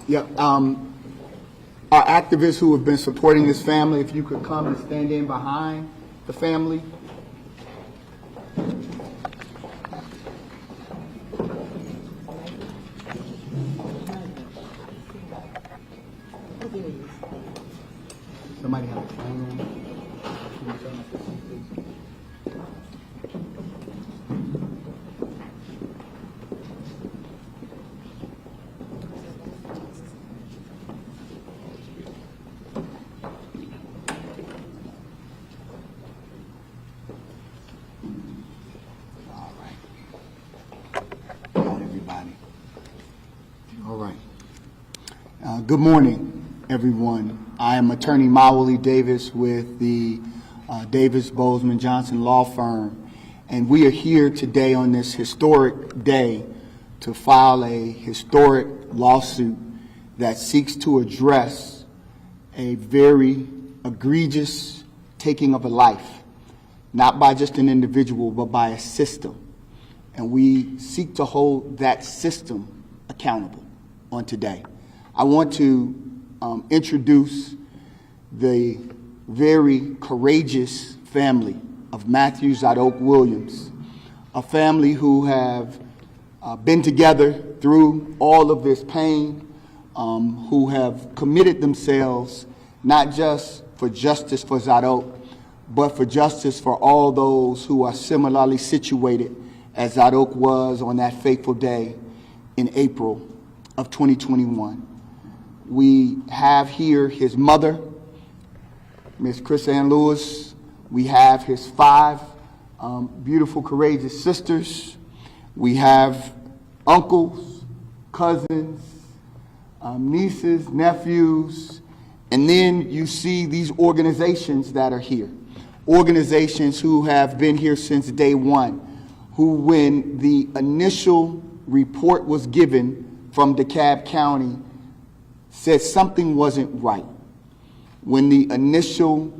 Yeah, our activists who have been supporting this family, if you could come and stand in behind the family. Somebody have a phone. Can you turn off the phone, please? All right. Got everybody. All right. Good morning, everyone. I am attorney Mawuli Davis with the Davis, Bozeman, Johnson law firm, and we are here today on this historic day to file a historic lawsuit that seeks to address a very egregious taking of a life, not by just an individual, but by a system. And we seek to hold that system accountable on today. I want to introduce the very courageous family of Matthew Zadok Williams, a family who have been together through all of this pain, who have committed themselves not just for justice for Zadok, but for justice for all those who are similarly situated as Zadok was on that fateful day in April of 2021. We have here his mother, Miss Chris Ann Lewis. We have his 5 beautiful, courageous sisters. We have uncles, cousins, nieces, nephews, and then you see these organizations that are here. Organizations who have been here since day one, who when the initial report was given from DeKalb County said something wasn't right. When the initial,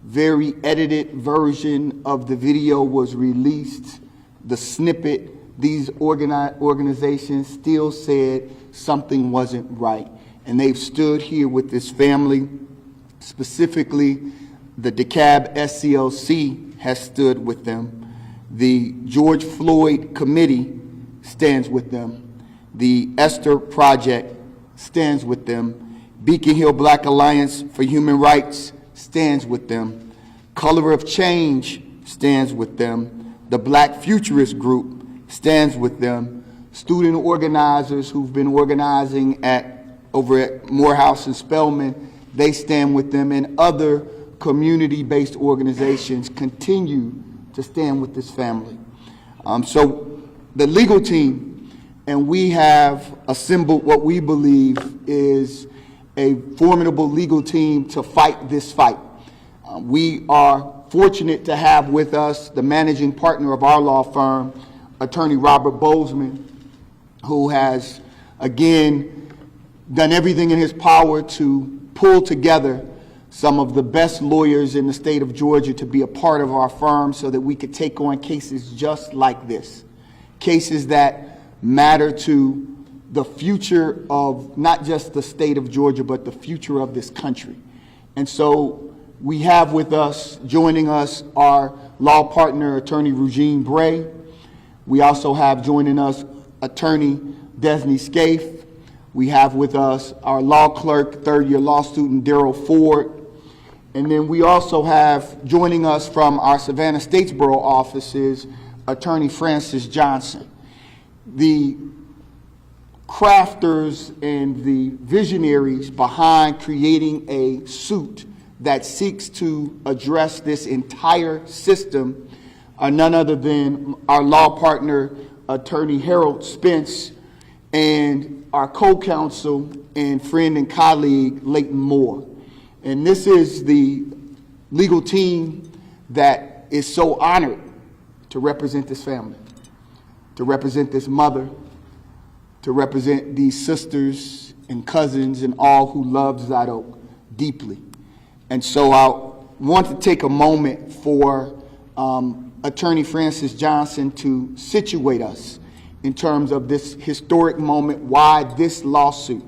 very edited version of the video was released, the snippet, these organizations still said something wasn't right. And they've stood here with this family, specifically the DeKalb SCLC has stood with them. The George Floyd Committee stands with them. The Esther Project stands with them. Beacon Hill Black Alliance for Human Rights stands with them. Color of Change stands with them. The Black Futurist Group stands with them. Student organizers who've been organizing over at Morehouse and Spelman, they stand with them, and other community-based organizations continue to stand with this family. So the legal team, and we have assembled what we believe is a formidable legal team to fight this fight. We are fortunate to have with us the managing partner of our law firm, attorney Robert Bozeman, who has, again, done everything in his power to pull together some of the best lawyers in the state of Georgia to be a part of our firm so that we could take on cases just like this, cases that matter to the future of not just the state of Georgia, but the future of this country. And so we have with us, joining us, our law partner, attorney Regine Bray. We also have joining us attorney Desney Scaife. We have with us our law clerk, third-year law student Daryl Ford. And then we also have joining us from our Savannah Statesboro offices, attorney Francis Johnson. The crafters and the visionaries behind creating a suit that seeks to address this entire system are none other than our law partner, attorney Harold Spence, and our co-counsel and friend and colleague, Leighton Moore. And this is the legal team that is so honored to represent this family, to represent this mother, to represent these sisters and cousins and all who love Zadok deeply. And so I want to take a moment for Attorney Francis Johnson to situate us in terms of this historic moment, why this lawsuit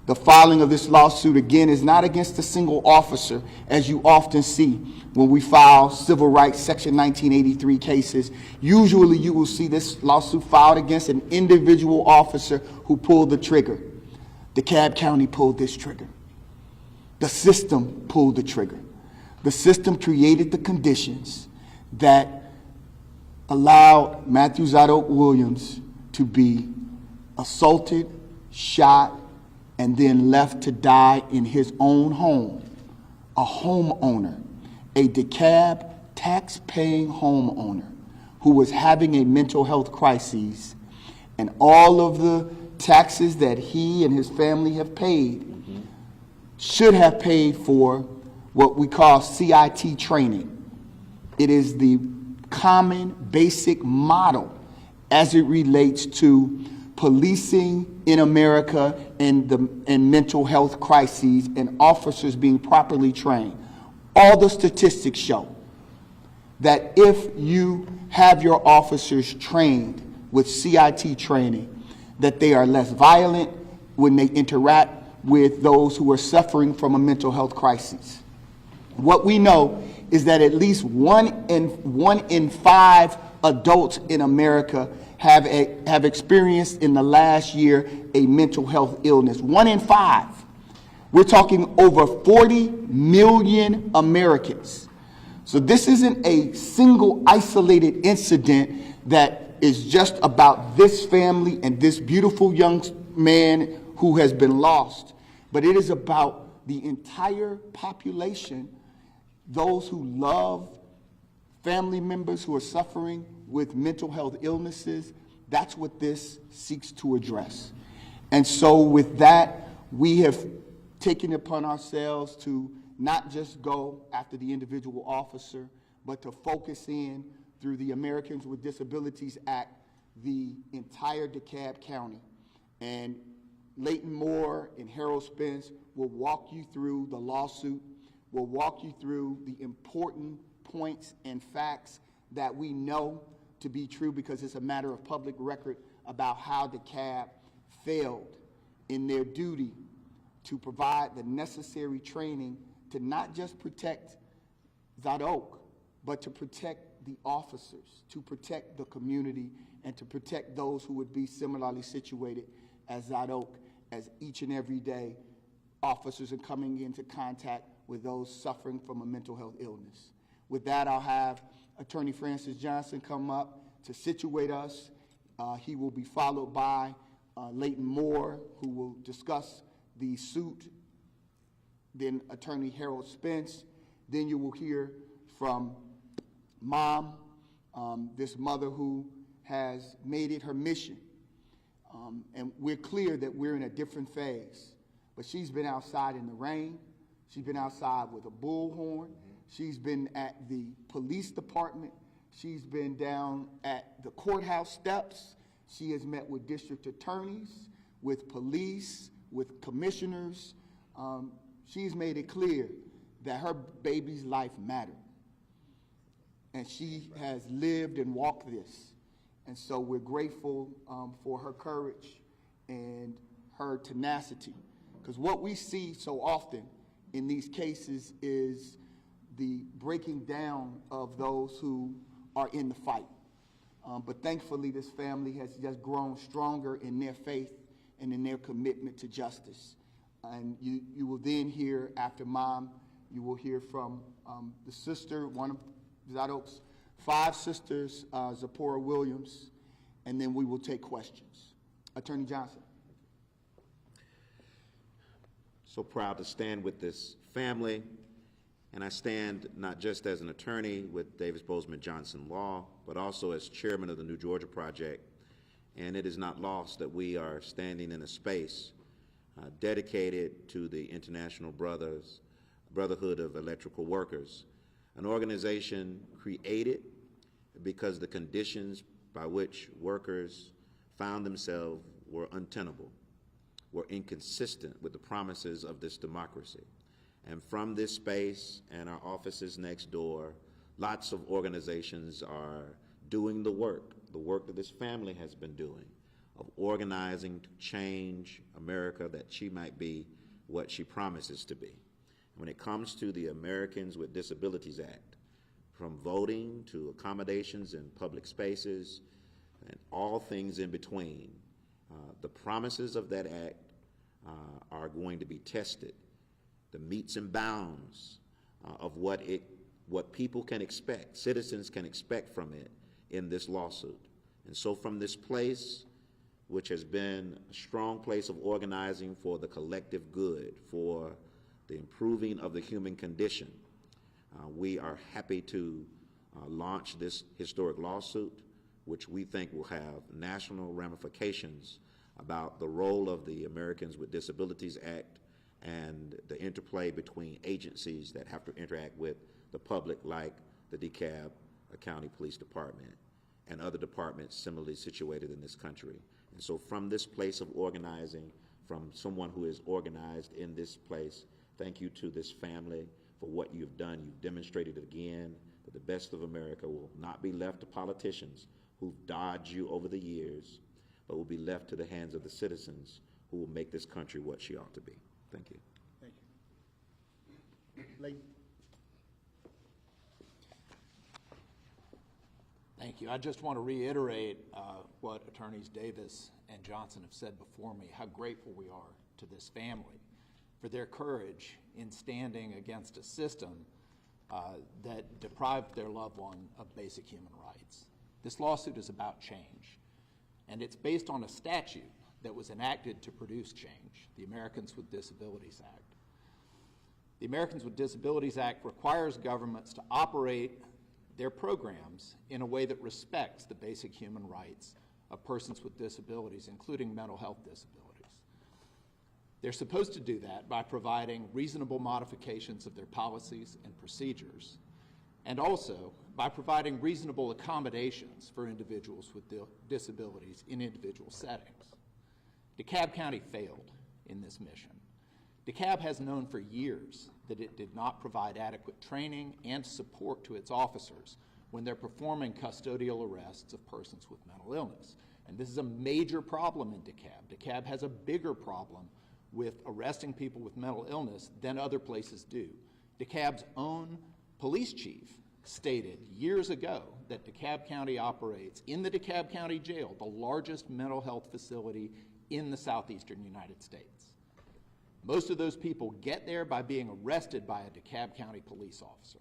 The filing of this lawsuit, again, is not against a single officer, as you often see when we file civil rights Section 1983 cases. Usually you will see this lawsuit filed against an individual officer who pulled the trigger. DeKalb County pulled this trigger. The system pulled the trigger. The system created the conditions that allowed Matthew Zadok Williams to be assaulted, shot, and then left to die in his own home. A homeowner, a DeKalb tax-paying homeowner who was having a mental health crisis, and all of the taxes that he and his family have paid should have paid for what we call CIT training. It is the common basic model as it relates to policing in America and mental health crises and officers being properly trained. All the statistics show that if you have your officers trained with CIT training, that they are less violent when they interact with those who are suffering from a mental health crisis. What we know is that at least one in five adults in America have experienced in the last year a mental health illness. 1 in 5. We're talking over 40 million Americans. So this isn't a single isolated incident that is just about this family and this beautiful young man who has been lost, but it is about the entire population, those who love family members who are suffering with mental health illnesses. That's what this seeks to address. And so with that, we have taken it upon ourselves to not just go after the individual officer, but to focus in through the Americans with Disabilities Act, the entire DeKalb County. And Leighton Moore and Harold Spence will walk you through the lawsuit, will walk you through the important points and facts that we know to be true because it's a matter of public record about how DeKalb failed in their duty to provide the necessary training to not just protect Zadok, but to protect the officers, to protect the community, and to protect those who would be similarly situated as Zadok, as each and every day officers are coming into contact with those suffering from a mental health illness. With that, I'll have Attorney Francis Johnson come up to situate us. He will be followed by Leighton Moore, who will discuss the suit, then Attorney Harold Spence. Then you will hear from Mom, this mother who has made it her mission. And we're clear that we're in a different phase, but she's been outside in the rain. She's been outside with a bullhorn. She's been at the police department. She's been down at the courthouse steps. She has met with district attorneys, with police, with commissioners. She's made it clear that her baby's life mattered. And she has lived and walked this. And so we're grateful for her courage and her tenacity. Because what we see so often in these cases is the breaking down of those who are in the fight. But thankfully, this family has just grown stronger in their faith and in their commitment to justice. And you will then hear, after Mom, you will hear from the sister, one of Zadok's 5 sisters, Zipporah Williams, and then we will take questions. Attorney Johnson. So proud to stand with this family, and I stand not just as an attorney with Davis Bozeman Johnson Law, but also as chairman of the New Georgia Project. And it is not lost that we are standing in a space dedicated to the International Brotherhood of Electrical Workers, an organization created because the conditions by which workers found themselves were untenable, were inconsistent with the promises of this democracy. And from this space and our offices next door, lots of organizations are doing the work that this family has been doing of organizing to change America, that she might be what she promises to be. When it comes to the Americans with Disabilities Act, from voting to accommodations in public spaces and all things in between, the promises of that act are going to be tested. The metes and bounds of what people can expect, citizens can expect from it in this lawsuit. And so from this place, which has been a strong place of organizing for the collective good, for the improving of the human condition, we are happy to launch this historic lawsuit, which we think will have national ramifications about the role of the Americans with Disabilities Act and the interplay between agencies that have to interact with the public, like the DeKalb County Police Department and other departments similarly situated in this country. And so from this place of organizing, from someone who is organized in this place, thank you to this family for what you've done. You've demonstrated again that the best of America will not be left to politicians who've dodged you over the years, but will be left to the hands of the citizens who will make this country what she ought to be. Thank you. Thank you. Layton. Thank you. I just want to reiterate what Attorneys Davis and Johnson have said before me, how grateful we are to this family for their courage in standing against a system that deprived their loved one of basic human rights. This lawsuit is about change, and it's based on a statute that was enacted to produce change, the Americans with Disabilities Act. The Americans with Disabilities Act requires governments to operate their programs in a way that respects the basic human rights of persons with disabilities, including mental health disabilities. They're supposed to do that by providing reasonable modifications of their policies and procedures, and also by providing reasonable accommodations for individuals with disabilities in individual settings. DeKalb County failed in this mission. DeKalb has known for years that it did not provide adequate training and support to its officers when they're performing custodial arrests of persons with mental illness. And this is a major problem in DeKalb. DeKalb has a bigger problem with arresting people with mental illness than other places do. DeKalb's own police chief stated years ago that DeKalb County operates in the DeKalb County Jail, the largest mental health facility in the southeastern United States. Most of those people get there by being arrested by a DeKalb County police officer.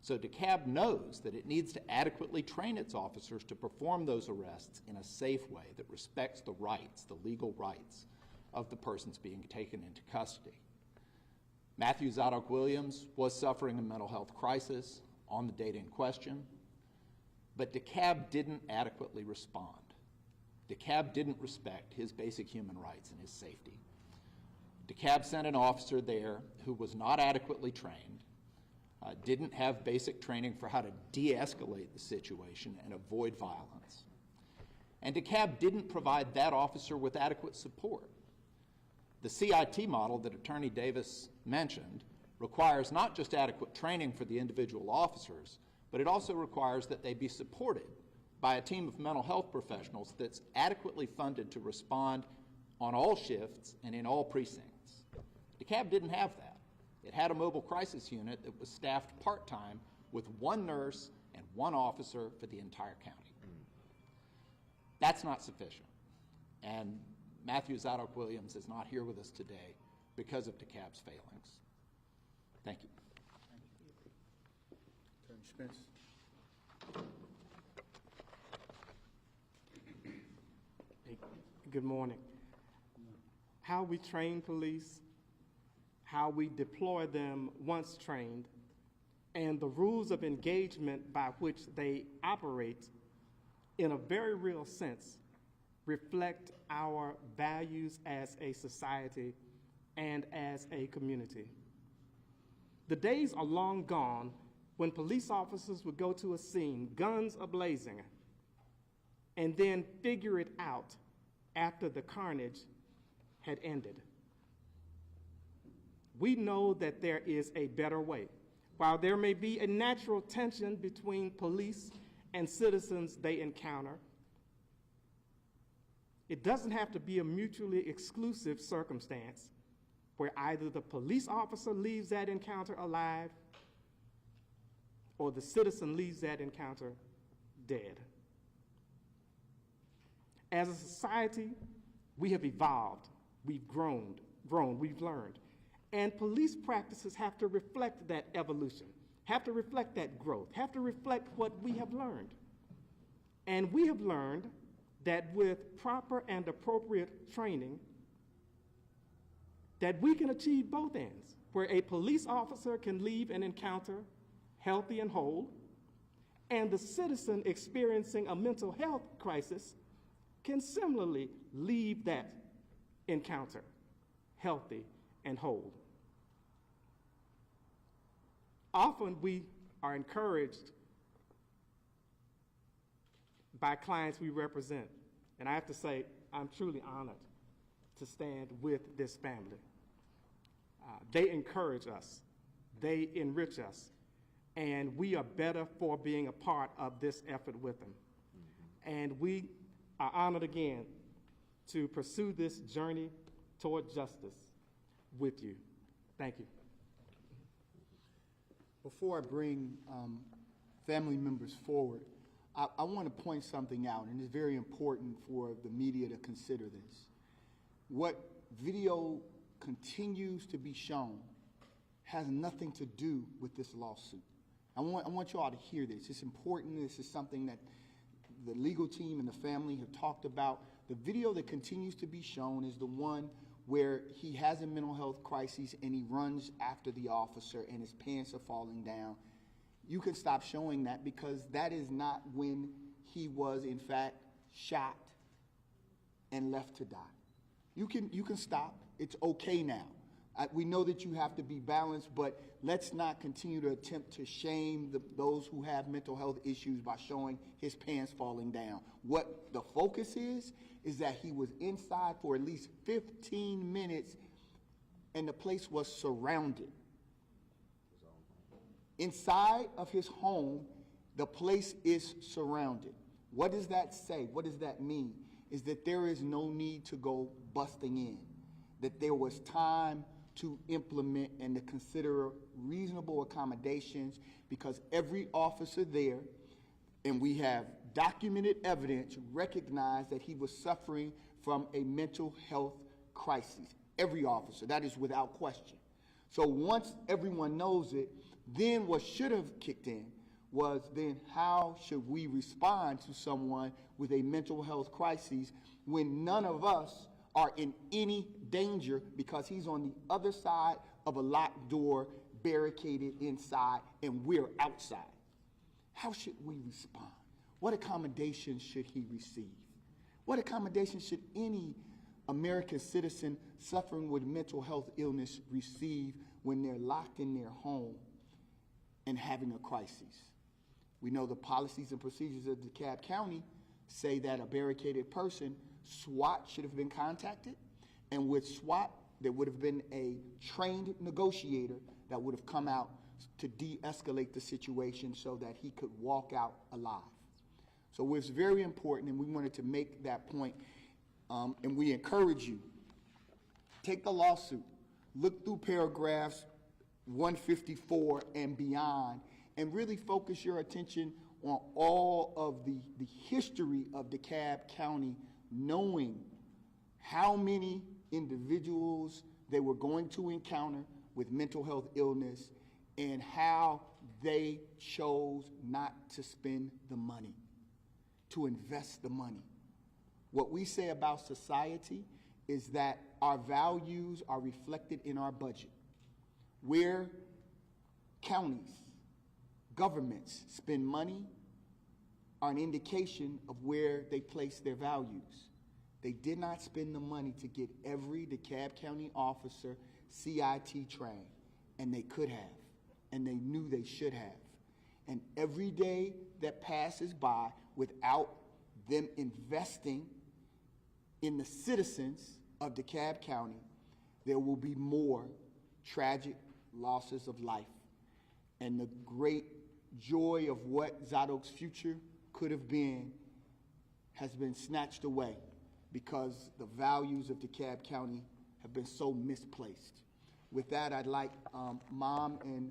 So DeKalb knows that it needs to adequately train its officers to perform those arrests in a safe way that respects the rights, the legal rights of the persons being taken into custody. Matthew Zadok Williams was suffering a mental health crisis on the date in question, but DeKalb didn't adequately respond. DeKalb didn't respect his basic human rights and his safety. DeKalb sent an officer there who was not adequately trained, didn't have basic training for how to de-escalate the situation and avoid violence. And DeKalb didn't provide that officer with adequate support. The CIT model that Attorney Davis mentioned requires not just adequate training for the individual officers, but it also requires that they be supported by a team of mental health professionals that's adequately funded to respond on all shifts and in all precincts. DeKalb didn't have that. It had a mobile crisis unit that was staffed part-time with one nurse and one officer for the entire county. That's not sufficient. And Matthew Zadok Williams is not here with us today because of DeKalb's failings. Thank you. Attorney Spence. Good morning. How we train police, how we deploy them once trained, and the rules of engagement by which they operate in a very real sense reflect our values as a society and as a community. The days are long gone when police officers would go to a scene, guns a-blazing, and then figure it out after the carnage had ended. We know that there is a better way. While there may be a natural tension between police and citizens they encounter, It doesn't have to be a mutually exclusive circumstance where either the police officer leaves that encounter alive or the citizen leaves that encounter dead. As a society, we have evolved, we've grown, we've learned. And police practices have to reflect that evolution, have to reflect that growth, have to reflect what we have learned. And we have learned that with proper and appropriate training, that we can achieve both ends, where a police officer can leave an encounter healthy and whole, and the citizen experiencing a mental health crisis can similarly leave that encounter healthy and whole. Often we are encouraged by clients we represent, and I have to say, I'm truly honored to stand with this family. They encourage us, they enrich us, and we are better for being a part of this effort with them. And we are honored again to pursue this journey toward justice with you. Thank you. Before I bring family members forward, I want to point something out, and it's very important for the media to consider this. What video continues to be shown has nothing to do with this lawsuit. I want you all to hear this. It's important. This is something that the legal team and the family have talked about. The video that continues to be shown is the one where he has a mental health crisis and he runs after the officer and his pants are falling down. You can stop showing that because that is not when he was in fact shot and left to die. You can stop. It's okay now. We know that you have to be balanced, but let's not continue to attempt to shame those who have mental health issues by showing his pants falling down. What the focus is that he was inside for at least 15 minutes and the place was surrounded. Inside of his home, the place is surrounded. What does that say? What does that mean? Is that there is no need to go busting in, that there was time to implement and to consider reasonable accommodations, because every officer there, and we have documented evidence, recognized that he was suffering from a mental health crisis. Every officer, that is without question. So once everyone knows it, then what should have kicked in was then how should we respond to someone with a mental health crisis when none of us are in any danger because he's on the other side of a locked door, barricaded inside, and we're outside. How should we respond? What accommodations should he receive? What accommodations should any American citizen suffering with mental health illness receive when they're locked in their home and having a crisis? We know the policies and procedures of DeKalb County say that a barricaded person, SWAT should have been contacted, and with SWAT, there would have been a trained negotiator that would have come out to de-escalate the situation so that he could walk out alive. So it's very important, and we wanted to make that point, and we encourage you, take the lawsuit, look through paragraphs 154 and beyond, and really focus your attention on all of the history of DeKalb County, knowing how many individuals they were going to encounter with mental health illness and how they chose not to spend the money, to invest the money. What we say about society is that our values are reflected in our budget. Where counties, governments spend money are an indication of where they place their values. They did not spend the money to get every DeKalb County officer CIT trained, and they could have, and they knew they should have. And every day that passes by without them investing in the citizens of DeKalb County, there will be more tragic losses of life. And the great joy of what Zadok's future could have been has been snatched away because the values of DeKalb County have been so misplaced. With that, I'd like Mom and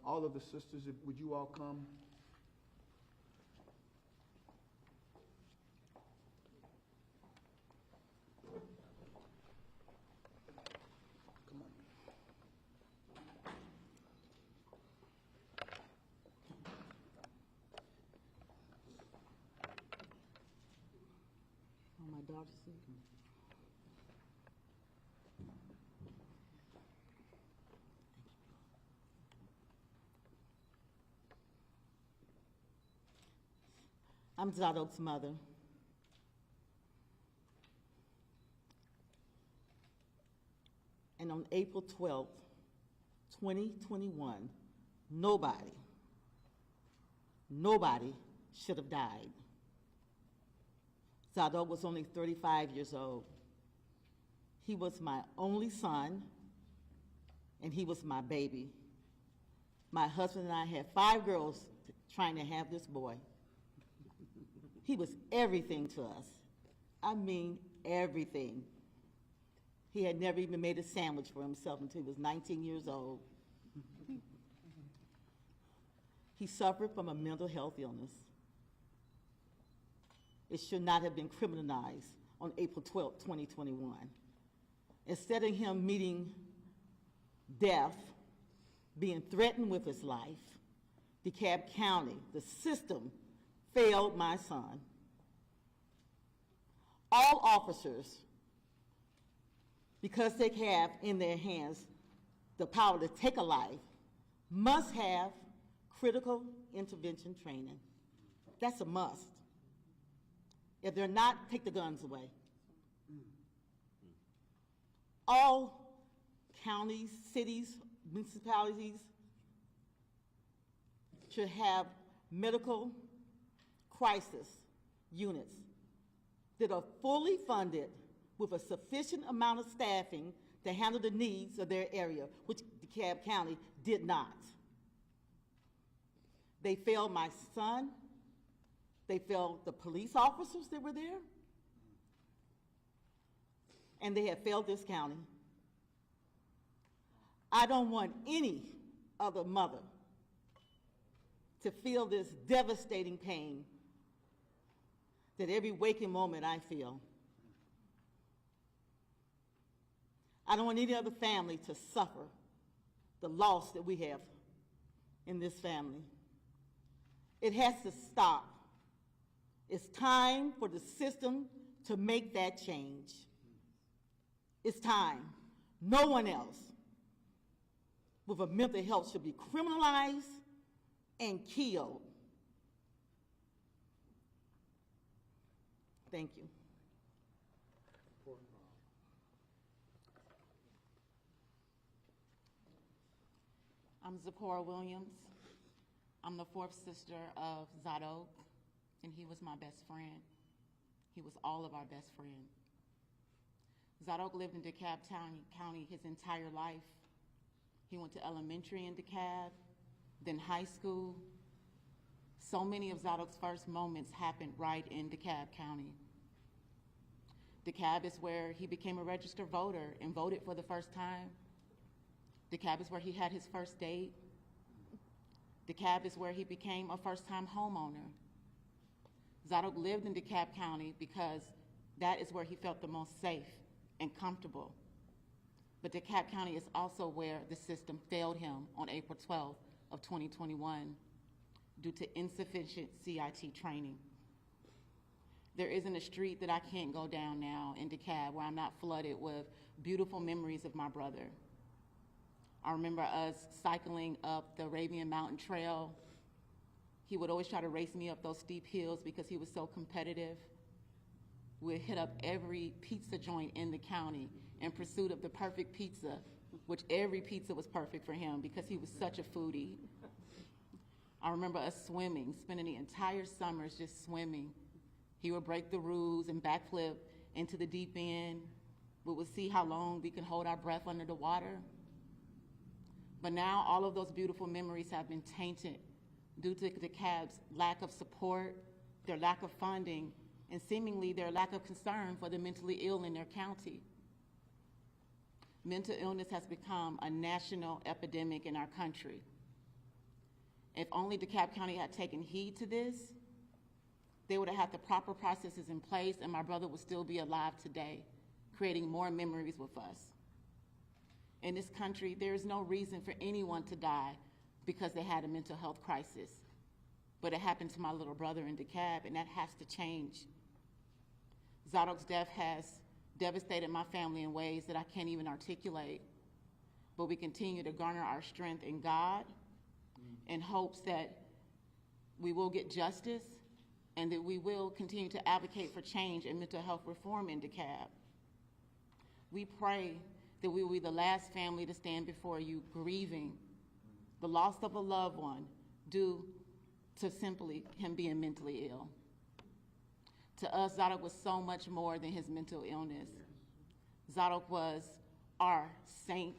all of the sisters, would you all come? Come on. Oh, my daughter's sick. I'm Zadok's mother. And on April 12th, 2021, nobody should have died. Zadok was only 35 years old. He was my only son, and he was my baby. My husband and I had 5 girls trying to have this boy. He was everything to us. I mean, everything. He had never even made a sandwich for himself until he was 19 years old. He suffered from a mental health illness. It should not have been criminalized on April 12, 2021. Instead of him meeting death, being threatened with his life, DeKalb County, the system, failed my son. All officers, because they have in their hands the power to take a life, must have critical intervention training. That's a must. If they're not, take the guns away. All counties, cities, municipalities should have medical crisis units that are fully funded with a sufficient amount of staffing to handle the needs of their area, which DeKalb County did not. They failed my son. They failed the police officers that were there. And they have failed this county. I don't want any other mother to feel this devastating pain that every waking moment I feel. I don't want any other family to suffer the loss that we have in this family. It has to stop. It's time for the system to make that change. It's time. No one else with a mental health should be criminalized and killed. Thank you. I'm Zipporah Williams. I'm the 4th sister of Zadok, and he was my best friend. He was all of our best friends. Zadok lived in DeKalb County his entire life. He went to elementary in DeKalb, then high school. So many of Zadok's first moments happened right in DeKalb County. DeKalb is where he became a registered voter and voted for the first time. DeKalb is where he had his first date. DeKalb is where he became a first-time homeowner. Zadok lived in DeKalb County because that is where he felt the most safe and comfortable. But DeKalb County is also where the system failed him on April 12th of 2021 due to insufficient CIT training. There isn't a street that I can't go down now in DeKalb where I'm not flooded with beautiful memories of my brother. I remember us cycling up the Arabian Mountain Trail. He would always try to race me up those steep hills because he was so competitive. We'd hit up every pizza joint in the county in pursuit of the perfect pizza, which every pizza was perfect for him because he was such a foodie. I remember us swimming, spending the entire summers just swimming. He would break the rules and backflip into the deep end. We would see how long we could hold our breath under the water. But now all of those beautiful memories have been tainted due to DeKalb's lack of support, their lack of funding, and seemingly their lack of concern for the mentally ill in their county. Mental illness has become a national epidemic in our country. If only DeKalb County had taken heed to this, they would have had the proper processes in place, and my brother would still be alive today, creating more memories with us. In this country, there is no reason for anyone to die because they had a mental health crisis. But it happened to my little brother in DeKalb, and that has to change. Zadok's death has devastated my family in ways that I can't even articulate. But we continue to garner our strength in God in hopes that we will get justice and that we will continue to advocate for change and mental health reform in DeKalb. We pray that we will be the last family to stand before you grieving the loss of a loved one due to simply him being mentally ill. To us, Zadok was so much more than his mental illness. Zadok was our saint.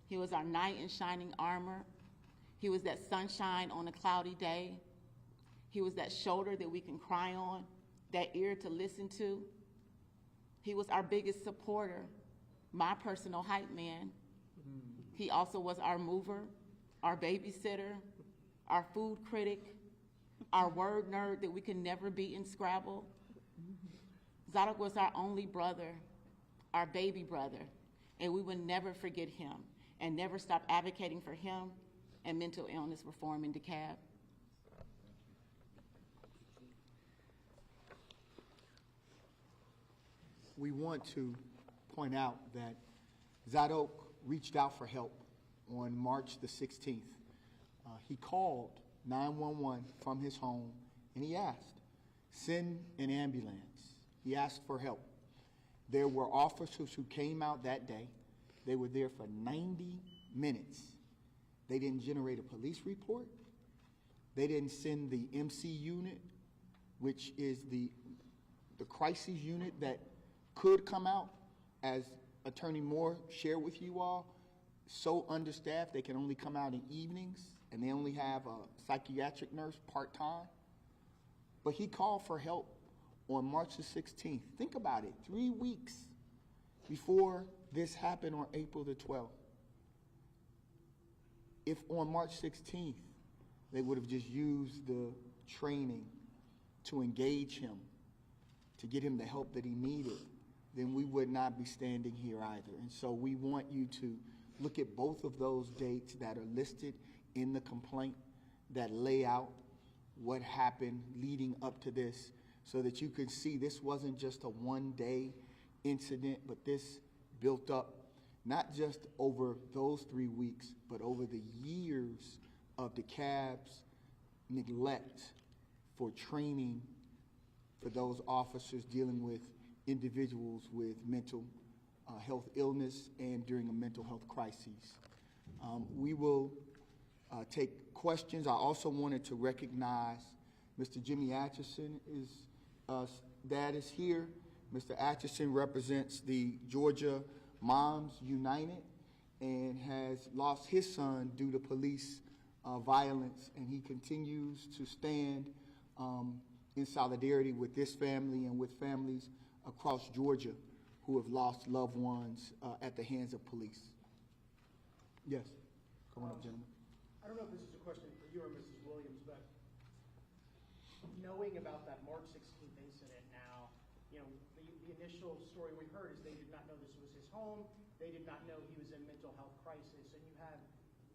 He was our knight in shining armor. He was that sunshine on a cloudy day. He was that shoulder that we can cry on, that ear to listen to. He was our biggest supporter, my personal hype man. He also was our mover, our babysitter, our food critic, our word nerd that we could never beat in Scrabble. Zadok was our only brother, our baby brother, and we would never forget him and never stop advocating for him and mental illness reform in DeKalb. We want to point out that Zadok reached out for help on March the 16th. He called 911 from his home and he asked, send an ambulance. He asked for help. There were officers who came out that day. They were there for 90 minutes. They didn't generate a police report. They didn't send the MC unit, which is the crisis unit that could come out, as Attorney Moore shared with you all. So understaffed, they can only come out in evenings, and they only have a psychiatric nurse part-time. But he called for help on March the 16th. Think about it, 3 weeks before this happened on April the 12th. If on March 16th, they would have just used the training to engage him, to get him the help that he needed, then we would not be standing here either. And so we want you to look at both of those dates that are listed in the complaint that lay out what happened leading up to this, so that you can see this wasn't just a one-day incident, but this built up not just over those 3 weeks, but over the years of DeKalb's neglect for training for those officers dealing with individuals with mental health illness and during a mental health crisis. We will take questions. I also wanted to recognize Mr. Jimmy Atchison. Dad is here. Mr. Atchison represents the Georgia Moms United and has lost his son due to police violence, and he continues to stand in solidarity with this family and with families across Georgia who have lost loved ones at the hands of police. Yes, come on up, gentlemen. I don't know if this is a question for you or Mrs. Williams, but knowing about that March 16th incident now, you know, the initial story we heard is they did not know this was his home, they did not know he was in mental health crisis, and you have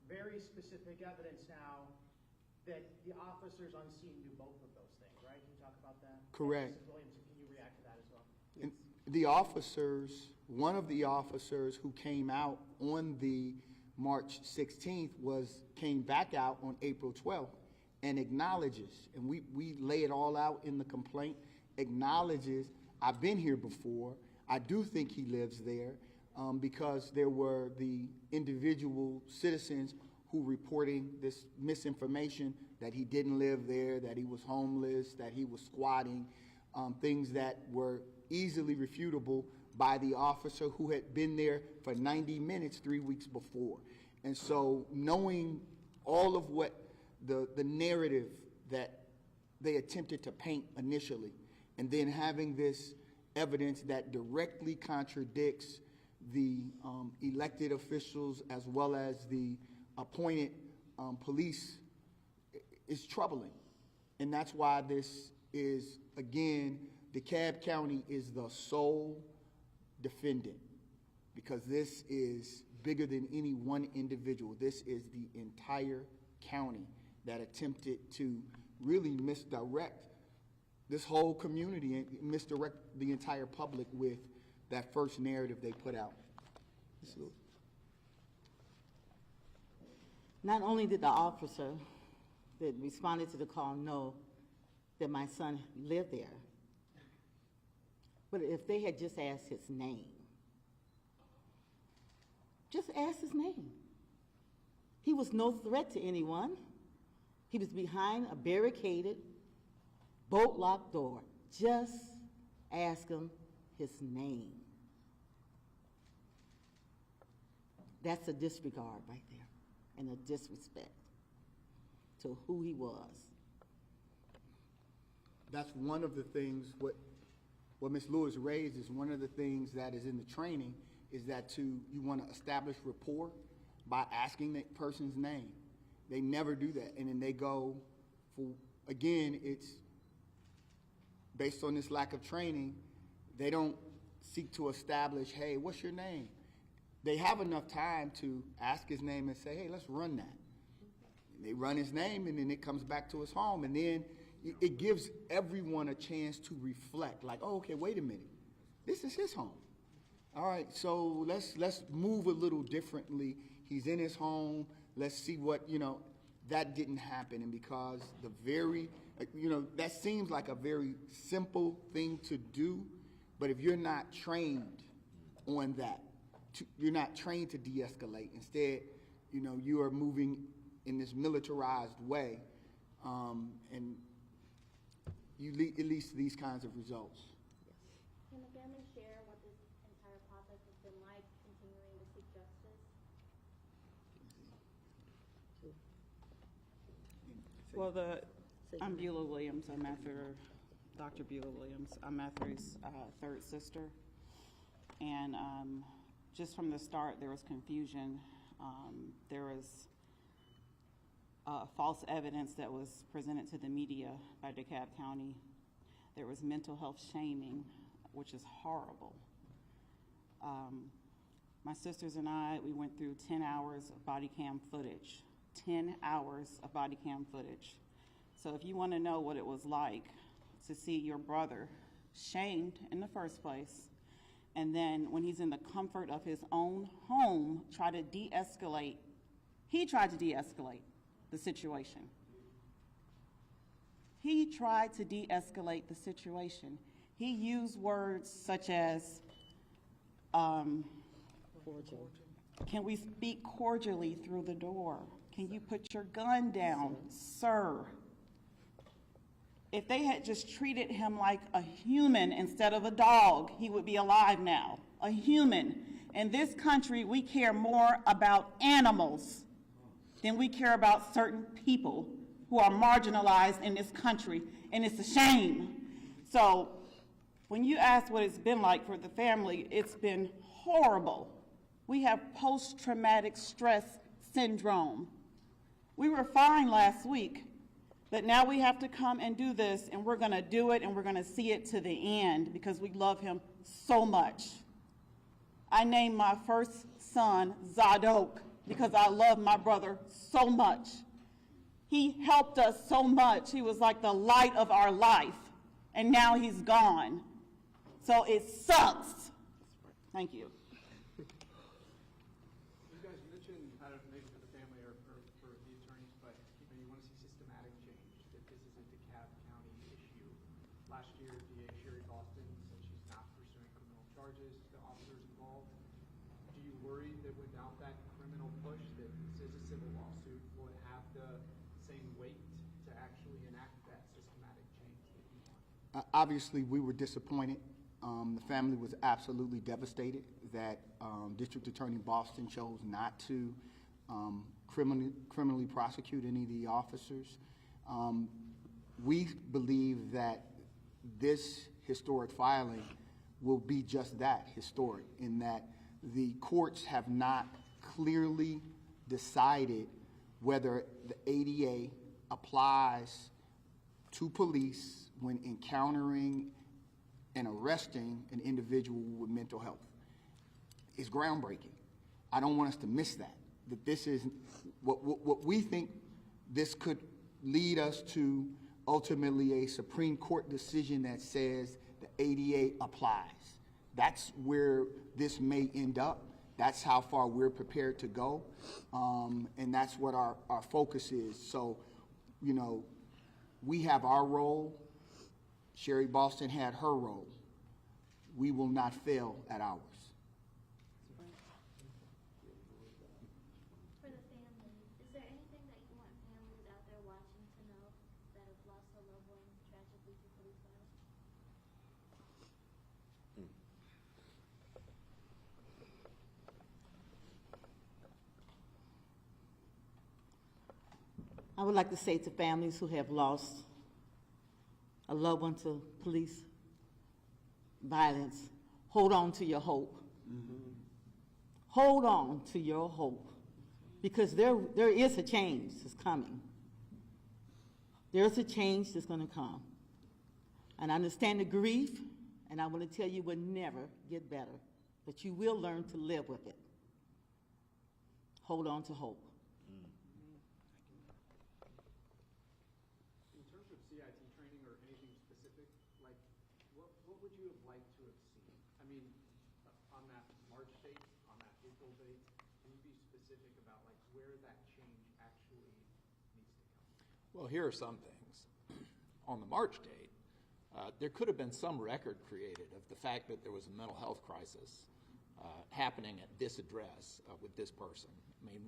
very specific evidence now that the officers on scene knew both of those things, right? Can you talk about that? Correct. Mrs. Williams, can you react to that as well? And the officers, one of the officers who came out on the March 16th came back out on April 12th and acknowledges, and we lay it all out in the complaint, acknowledges, I've been here before, I do think he lives there, because there were the individual citizens who reporting this misinformation that he didn't live there, that he was homeless, that he was squatting, things that were easily refutable by the officer who had been there for 90 minutes 3 weeks before. And so knowing all of what the narrative that they attempted to paint initially, and then having this evidence that directly contradicts the elected officials as well as the appointed police is troubling. And that's why this is, again, DeKalb County is the sole defendant, because this is bigger than any one individual. This is the entire county that attempted to really misdirect this whole community and misdirect the entire public with that first narrative they put out. So, Not only did the officer that responded to the call know that my son lived there, but if they had just asked his name, just ask his name. He was no threat to anyone. He was behind a barricaded, bolt-locked door. Just ask him his name. That's a disregard right there, and a disrespect to who he was. that's one of the things, what Ms. Lewis raised is one of the things that is in the training is that you want to establish rapport by asking that person's name. They never do that. And then they go for, again, it's based on this lack of training, they don't seek to establish, hey, what's your name? They have enough time to ask his name and say, hey, let's run that. And they run his name, and then it comes back to his home. And then it gives everyone a chance to reflect, like, oh, okay, wait a minute. This is his home. All right, so let's move a little differently. He's in his home. Let's see what, that didn't happen. And because that seems like a very simple thing to do, but if you're not trained on that, you're not trained to de-escalate. Instead, you are moving in this militarized way, and it leads to these kinds of results. Can the family share what this entire process has been like, continuing to seek justice? Well, I'm Beulah Williams. I'm Dr. Beulah Williams. I'm Matthew's third sister. And just from the start, there was confusion. There was false evidence that was presented to the media by DeKalb County. There was mental health shaming, which is horrible. My sisters and I, we went through 10 hours of body cam footage. 10 hours of body cam footage. So if you want to know what it was like to see your brother shamed in the first place, and then when he's in the comfort of his own home, try to de-escalate, he tried to de-escalate the situation. He tried to de-escalate the situation. He used words such as, Cordial. can we speak cordially through the door? Can you put your gun down, sir? If they had just treated him like a human instead of a dog, he would be alive now, a human. In this country, we care more about animals than we care about certain people who are marginalized in this country, and it's a shame. So when you ask what it's been like for the family, it's been horrible. We have post-traumatic stress syndrome. We were fine last week, but now we have to come and do this, and we're going to do it, and we're going to see it to the end because we love him so much. I named my first son Zadok because I love my brother so much. He helped us so much. He was like the light of our life, and now he's gone. So it sucks. Thank you. You guys mentioned, I don't know, maybe for the family or for the attorneys, but you want to see systematic change, that this is a DeKalb County issue. Last year, DA Sherry Boston said she's not pursuing criminal charges to officers involved. Do you worry that without that criminal push, that this is a civil lawsuit, will it have the same weight to actually enact that systematic change that you want? Obviously, we were disappointed. The family was absolutely devastated that District Attorney Boston chose not to criminally prosecute any of the officers. We believe that this historic filing will be just that, historic, in that the courts have not clearly decided whether the ADA applies to police when encountering and arresting an individual with mental health. It's groundbreaking. I don't want us to miss that. That this is what we think this could lead us to, ultimately a Supreme Court decision that says the ADA applies. That's where this may end up. That's how far we're prepared to go. And that's what our focus is. So, you know, we have our role. Sherry Boston had her role. We will not fail at ours. For the family, is there anything that you want families out there watching to know that have lost a loved one tragically to police violence? I would like to say to families who have lost a loved one to police violence, hold on to your hope. Hold on to your hope, because there is a change that's coming. There's a change that's going to come. And I understand the grief, and I want to tell you it will never get better, but you will learn to live with it. Hold on to hope. In terms of CIT training or anything specific, like, what would you have liked to have seen? I mean, on that March date, on that April date, can you be specific about, like, where that change actually needs to come? Well, here are some things. On the March date, there could have been some record created of the fact that there was a mental health crisis happening at this address with this person. I mean,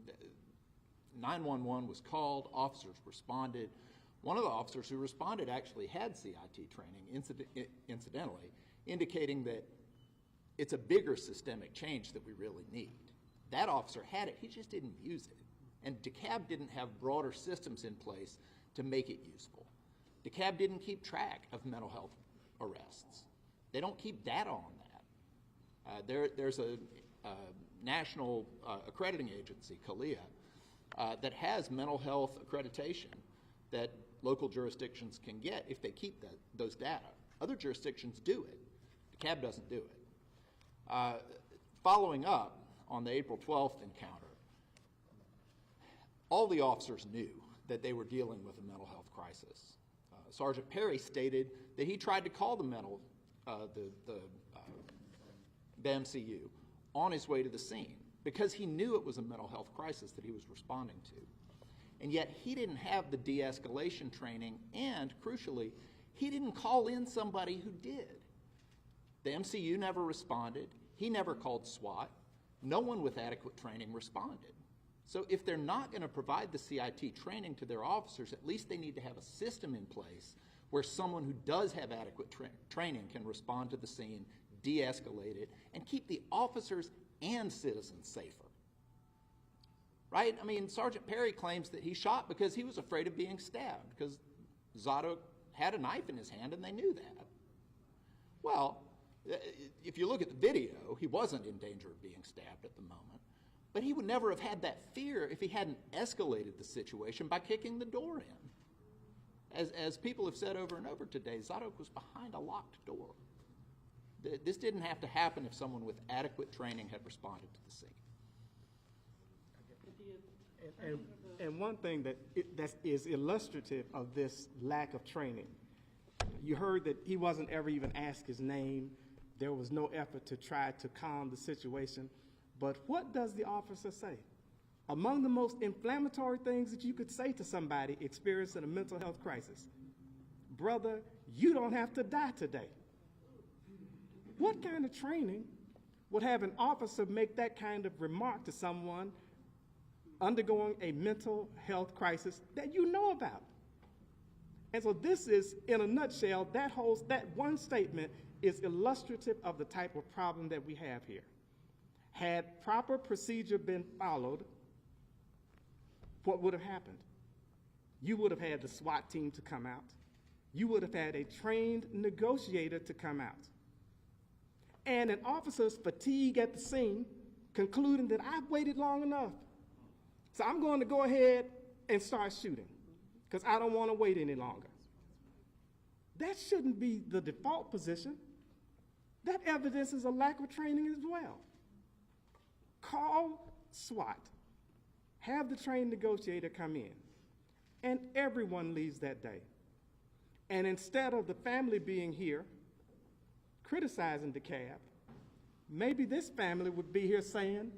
911 was called, officers responded. One of the officers who responded actually had CIT training, incidentally, indicating that it's a bigger systemic change that we really need. That officer had it, he just didn't use it. And DeKalb didn't have broader systems in place to make it useful. DeKalb didn't keep track of mental health arrests. They don't keep data on that. There's a national accrediting agency, CALEA, that has mental health accreditation that local jurisdictions can get if they keep those data. Other jurisdictions do it. DeKalb doesn't do it. Following up on the April 12th encounter, all the officers knew that they were dealing with a mental health crisis. Sergeant Perry stated that he tried to call the MCU on his way to the scene because he knew it was a mental health crisis that he was responding to. And yet he didn't have the de-escalation training, and crucially, he didn't call in somebody who did. The MCU never responded. He never called SWAT. No one with adequate training responded. So if they're not going to provide the CIT training to their officers, at least they need to have a system in place where someone who does have adequate training can respond to the scene, de-escalate it, and keep the officers and citizens safer. Right? I mean, Sergeant Perry claims that he shot because he was afraid of being stabbed, because Zadok had a knife in his hand and they knew that. Well, if you look at the video, he wasn't in danger of being stabbed at the moment. But he would never have had that fear if he hadn't escalated the situation by kicking the door in. As people have said over and over today, Zadok was behind a locked door. This didn't have to happen if someone with adequate training had responded to the scene. And one thing that is illustrative of this lack of training, you heard that he wasn't ever even asked his name. There was no effort to try to calm the situation. But what does the officer say? Among the most inflammatory things that you could say to somebody experiencing a mental health crisis, brother, you don't have to die today. What kind of training would have an officer make that kind of remark to someone undergoing a mental health crisis that you know about? And so this is, in a nutshell, that one statement is illustrative of the type of problem that we have here. Had proper procedure been followed, what would have happened? You would have had the SWAT team to come out. you would have had a trained negotiator to come out. And an officer's fatigue at the scene, concluding that I've waited long enough. So I'm going to go ahead and start shooting because I don't want to wait any longer. That shouldn't be the default position. That evidences a lack of training as well. Call SWAT, have the trained negotiator come in, and everyone leaves that day. And instead of the family being here criticizing DeKalb, maybe this family would be here saying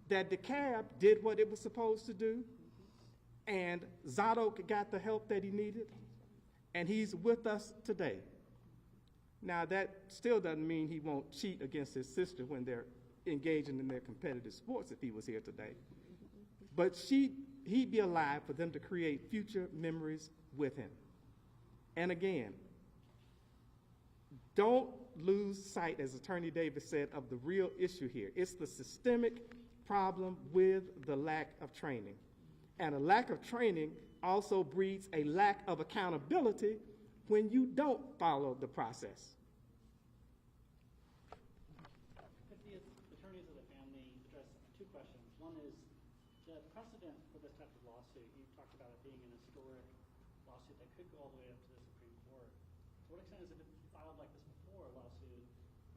that DeKalb did what it was supposed to do, and Zadok got the help that he needed, and he's with us today. Now, that still doesn't mean he won't cheat against his sister when they're engaging in their competitive sports if he was here today. But he'd be alive for them to create future memories with him. And again, don't lose sight, as Attorney Davis said, of the real issue here. It's the systemic problem with the lack of training. And a lack of training also breeds a lack of accountability when you don't follow the process. Could the attorneys of the family address two questions? One is the precedent for this type of lawsuit. You talked about it being an historic lawsuit that could go all the way up to the Supreme Court. To what extent has it been filed like this before, a lawsuit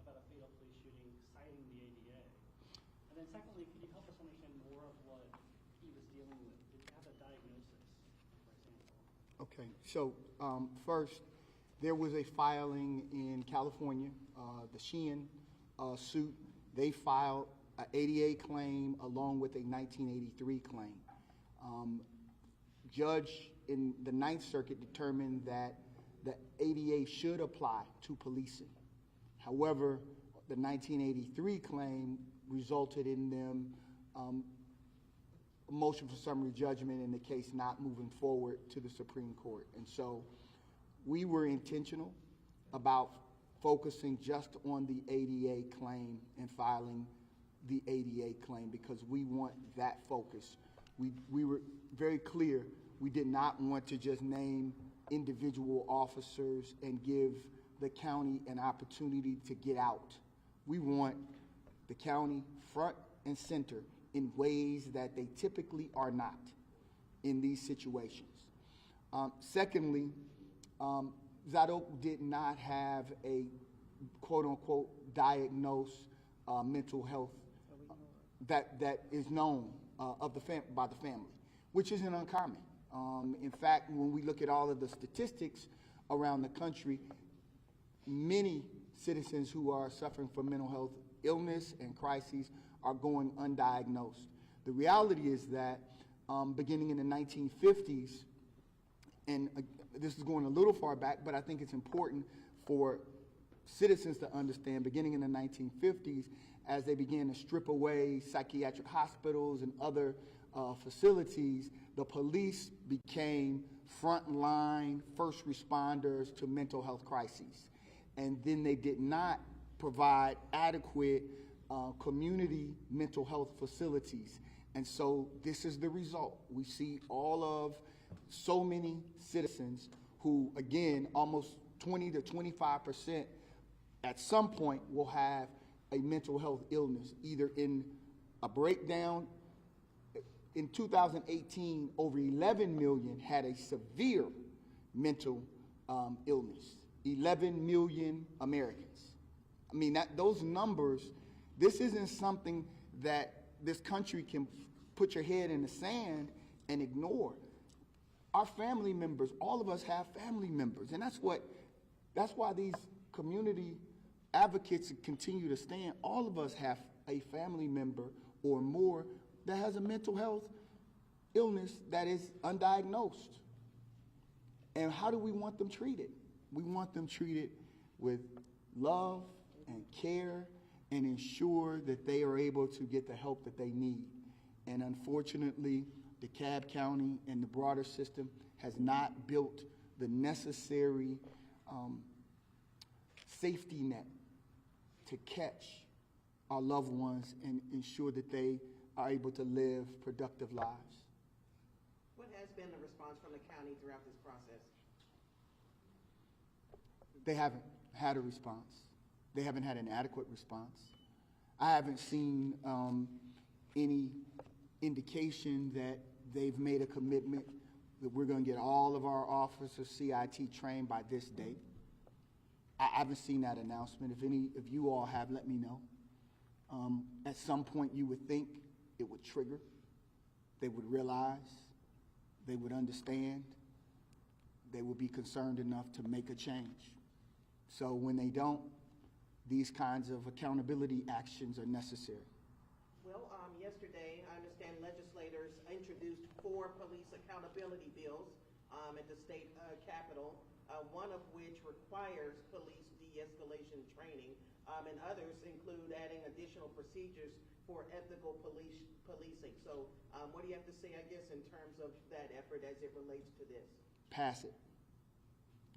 about a fatal police shooting citing the ADA? And then secondly, can you help us understand more of what he was dealing with? Did you have a diagnosis, for example? Okay, so first, there was a filing in California, the Sheehan suit. They filed an ADA claim along with a 1983 claim. Judge in the Ninth Circuit determined that the ADA should apply to policing. However, the 1983 claim resulted in them a motion for summary judgment in the case not moving forward to the Supreme Court. And so we were intentional about focusing just on the ADA claim and filing the ADA claim because we want that focus. We were very clear we did not want to just name individual officers and give the county an opportunity to get out. We want the county front and center in ways that they typically are not in these situations. Secondly, Zadok did not have a quote-unquote diagnosed mental health that is known by the family, which isn't uncommon. In fact, when we look at all of the statistics around the country, many citizens who are suffering from mental health illness and crises are going undiagnosed. The reality is that beginning in the 1950s, and this is going a little far back, but I think it's important for citizens to understand, beginning in the 1950s, as they began to strip away psychiatric hospitals and other facilities, the police became frontline first responders to mental health crises. And then they did not provide adequate community mental health facilities. And so this is the result. We see all of so many citizens who, again, almost 20 to 25% at some point will have a mental health illness, either in a breakdown. In 2018, over 11 million had a severe mental illness. 11 million Americans. I mean, those numbers, this isn't something that this country can put your head in the sand and ignore. Our family members, all of us have family members, and that's why these community advocates continue to stand. All of us have a family member or more that has a mental health illness that is undiagnosed. And how do we want them treated? We want them treated with love and care and ensure that they are able to get the help that they need. And unfortunately, DeKalb County and the broader system has not built the necessary safety net to catch our loved ones and ensure that they are able to live productive lives. What has been the response from the county throughout this process? They haven't had a response. They haven't had an adequate response. I haven't seen any indication that they've made a commitment that we're going to get all of our officers CIT trained by this date. I haven't seen that announcement. If any of you all have, let me know. At some point, you would think it would trigger. They would realize. They would understand. They would be concerned enough to make a change. So when they don't, these kinds of accountability actions are necessary. Well, yesterday, I understand legislators introduced 4 police accountability bills at the state capitol, one of which requires police de-escalation training, and others include adding additional procedures for ethical policing. So what do you have to say, I guess, in terms of that effort as it relates to this? Pass it.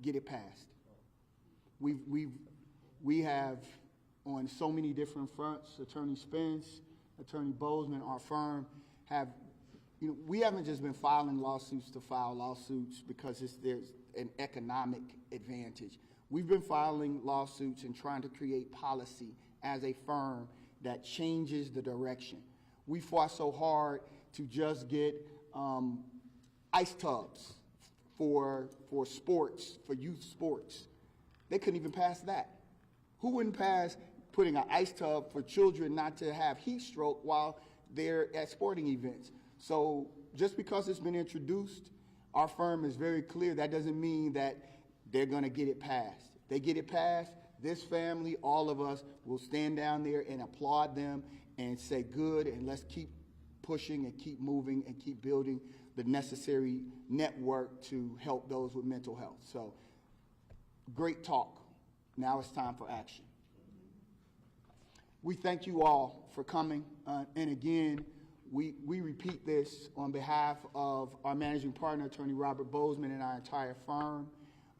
Get it passed. We have, on so many different fronts, Attorney Spence, Attorney Bozeman, our firm, have, we haven't just been filing lawsuits to file lawsuits because there's an economic advantage. We've been filing lawsuits and trying to create policy as a firm that changes the direction. We fought so hard to just get ice tubs for sports, for youth sports. They couldn't even pass that. Who wouldn't pass putting an ice tub for children not to have heat stroke while they're at sporting events? So just because it's been introduced, our firm is very clear. That doesn't mean that they're going to get it passed. They get it passed, this family, all of us will stand down there and applaud them and say good, and let's keep pushing and keep moving and keep building the necessary network to help those with mental health. So great talk. Now it's time for action. We thank you all for coming. And again, we repeat this on behalf of our managing partner, Attorney Robert Bozeman, and our entire firm,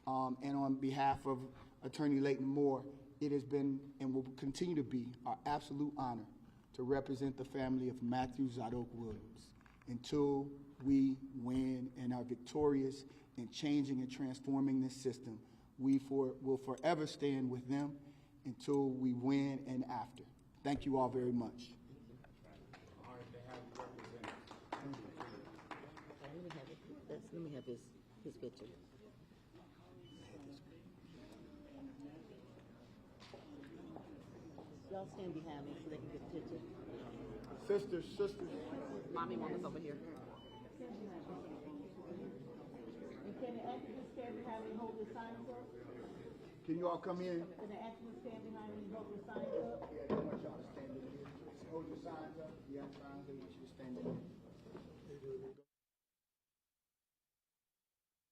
and on behalf of Attorney Leighton Moore. It has been and will continue to be our absolute honor to represent the family of Matthew Zadok Williams until we win and are victorious in changing and transforming this system. We will forever stand with them until we win and after. Thank you all very much. Let me have his picture. Y'all stand behind me so they can get a picture. Sisters. Mommy want us over here. And can the activists stand behind me and hold the signs up? Can you all come in? Can the activists stand behind me and hold the signs